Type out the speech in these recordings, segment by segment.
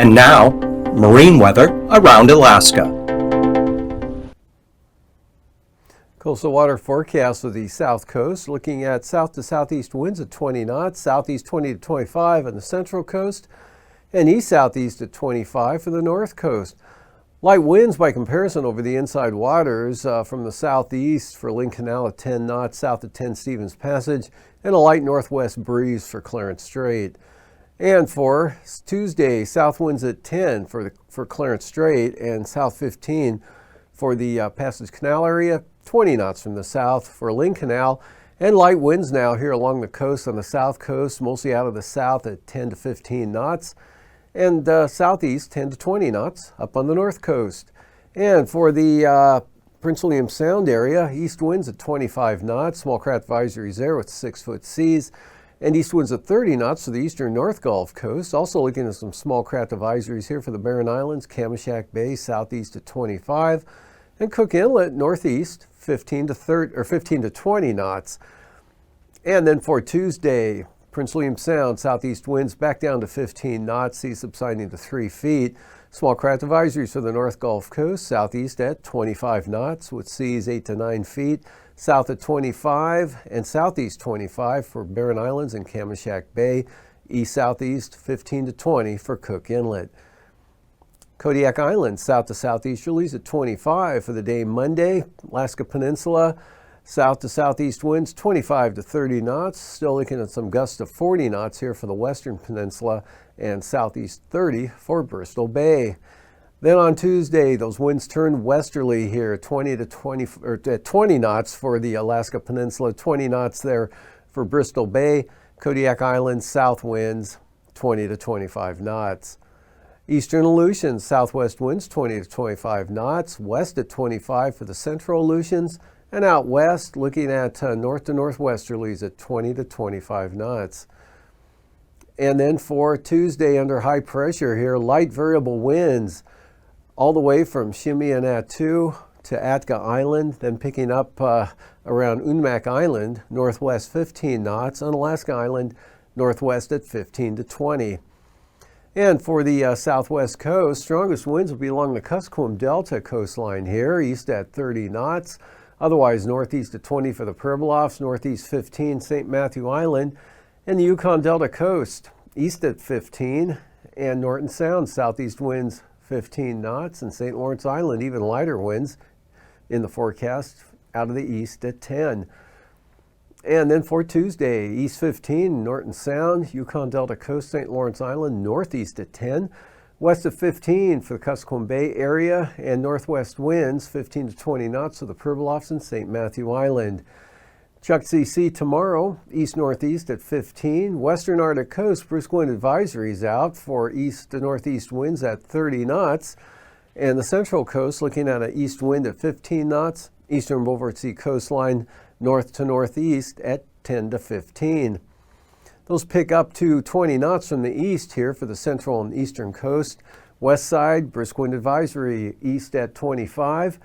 And now, marine weather around Alaska. Coastal water forecast for the south coast, looking at south to southeast winds at 20 knots, southeast 20 to 25 on the central coast, and east-southeast at 25 for the north coast. Light winds by comparison over the inside waters from the southeast for Lynn Canal at 10 knots, south of 10 Stevens Passage, and a light northwest breeze for Clarence Strait. And for Tuesday, south winds at 10 for Clarence Strait and south 15 for the Passage Canal area, 20 knots from the south for Lynn Canal, and light winds now here along the coast on the south coast, mostly out of the south at 10 to 15 knots, and southeast 10 to 20 knots up on the north coast. And for the Prince William Sound area, east winds at 25 knots, small craft advisories there with 6-foot seas, and east winds at 30 knots for the eastern North Gulf Coast. Also looking at some small craft advisories here for the Barren Islands, Kamishak Bay, southeast at 25, and Cook Inlet, northeast, 15 to 20 knots. And then for Tuesday, Prince William Sound, southeast winds back down to 15 knots, seas subsiding to 3 feet. Small craft advisories for the North Gulf Coast, southeast at 25 knots with seas 8 to 9 feet. South at 25 and southeast 25 for Barren Islands and Kamishak Bay. East-southeast 15 to 20 for Cook Inlet. Kodiak Island, south to southeasterlies at 25 for the day Monday. Alaska Peninsula, south to southeast winds 25 to 30 knots. Still looking at some gusts of 40 knots here for the western peninsula, and southeast 30 for Bristol Bay. Then on Tuesday, those winds turn westerly here, 20 knots for the Alaska Peninsula, 20 knots there for Bristol Bay. Kodiak Island, south winds 20 to 25 knots. Eastern Aleutians, southwest winds 20 to 25 knots, west at 25 for the central Aleutians, and out west looking at north to northwesterlies at 20 to 25 knots. And then for Tuesday, under high pressure here, light variable winds all the way from Shimianatu to Atka Island, then picking up around Unmak Island, northwest 15 knots, on Alaska Island, northwest at 15 to 20. And for the southwest coast, strongest winds will be along the Kuskokwim Delta coastline here, east at 30 knots. Otherwise, northeast at 20 for the Pribilofs, northeast 15 St. Matthew Island, and the Yukon Delta coast, east at 15, and Norton Sound, southeast winds 15 knots, and St. Lawrence Island, even lighter winds in the forecast out of the east at 10. And then for Tuesday, east 15, Norton Sound, Yukon Delta coast, St. Lawrence Island, northeast at 10. West of 15 for the Kuskokwim Bay area, and northwest winds 15 to 20 knots for the Pribilofs and St. Matthew Island. Chukchi Sea tomorrow, east-northeast at 15. Western Arctic coast, brisk wind advisories out for east to northeast winds at 30 knots. And the central coast looking at an east wind at 15 knots. Eastern Beaufort Sea coastline, north to northeast at 10 to 15. Those pick up to 20 knots from the east here for the central and eastern coast. West side, brisk wind advisory east at 25.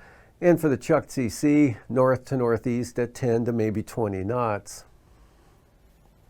And for the Chukchi Sea, north to northeast at 10 to maybe 20 knots.